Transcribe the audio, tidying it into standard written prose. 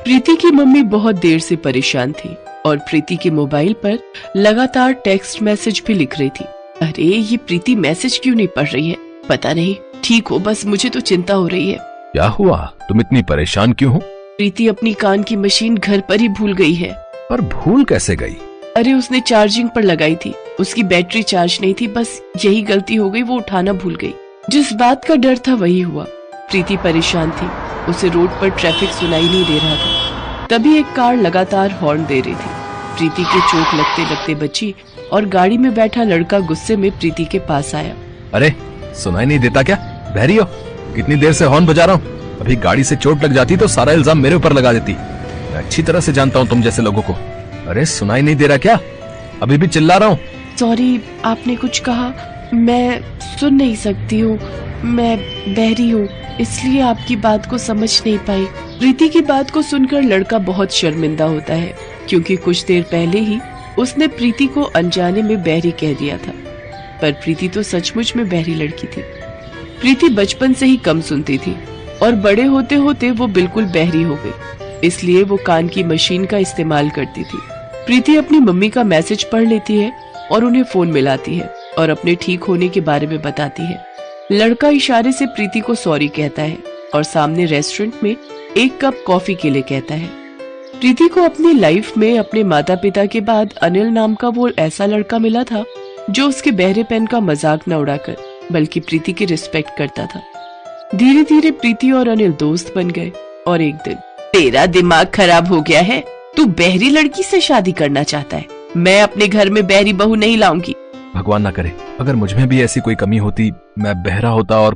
प्रीति की मम्मी बहुत देर से परेशान थी और प्रीति के मोबाइल पर लगातार टेक्स्ट मैसेज भी लिख रही थी। अरे ये प्रीति मैसेज क्यों नहीं पढ़ रही है? पता नहीं, ठीक हो बस, मुझे तो चिंता हो रही है। क्या हुआ? तुम इतनी परेशान क्यों हो? प्रीति अपनी कान की मशीन घर पर ही भूल गई है। पर भूल कैसे गई? अरे उसने चार्जिंग पर लगाई थी, उसकी बैटरी चार्ज नहीं थी, बस यही गलती हो गई, वो उठाना भूल गई। जिस बात का डर था वही हुआ। प्रीति परेशान थी, उसे रोड पर ट्रैफिक सुनाई नहीं दे रहा था। तभी एक कार लगातार हॉर्न दे रही थी। प्रीति के चोट लगते लगते बची और गाड़ी में बैठा लड़का गुस्से में प्रीति के पास आया। अरे सुनाई नहीं देता क्या? बहरी हो? कितनी देर से हॉर्न बजा रहा हूँ? अभी गाड़ी से चोट लग जाती तो सारा इल्जाम मेरे ऊपर लगा देती। मैं अच्छी तरह से जानता हूँ तुम जैसे लोगों को। अरे सुनाई नहीं दे रहा क्या? अभी भी चिल्ला रहा हूँ। सॉरी, आपने कुछ कहा? मैं सुन नहीं सकती हूँ, मैं बहरी हूँ, इसलिए आपकी बात को समझ नहीं पाई। प्रीति की बात को सुनकर लड़का बहुत शर्मिंदा होता है, क्योंकि कुछ देर पहले ही उसने प्रीति को अनजाने में बहरी कह दिया था। पर प्रीति तो सचमुच में बहरी लड़की थी। प्रीति बचपन से ही कम सुनती थी और बड़े होते होते वो बिल्कुल बहरी हो गई, इसलिए वो कान की मशीन का इस्तेमाल करती थी। प्रीति अपनी मम्मी का मैसेज पढ़ लेती है और उन्हें फोन मिलाती है और अपने ठीक होने के बारे में बताती है। लड़का इशारे से प्रीति को सॉरी कहता है और सामने रेस्टोरेंट में एक कप कॉफी के लिए कहता है। प्रीति को अपनी लाइफ में अपने माता पिता के बाद अनिल नाम का वो ऐसा लड़का मिला था जो उसके बहरेपन का मजाक न उड़ाकर बल्कि प्रीति की रिस्पेक्ट करता था। धीरे धीरे प्रीति और अनिल दोस्त बन गए और एक दिन, तेरा दिमाग खराब हो गया है, तू बहरी लड़की से शादी करना चाहता है? मैं अपने घर में बहरी बहू नहीं लाऊंगी। भगवान ना करे, अगर मुझ में भी ऐसी कोई कमी होती, मैं बहरा होता और कोई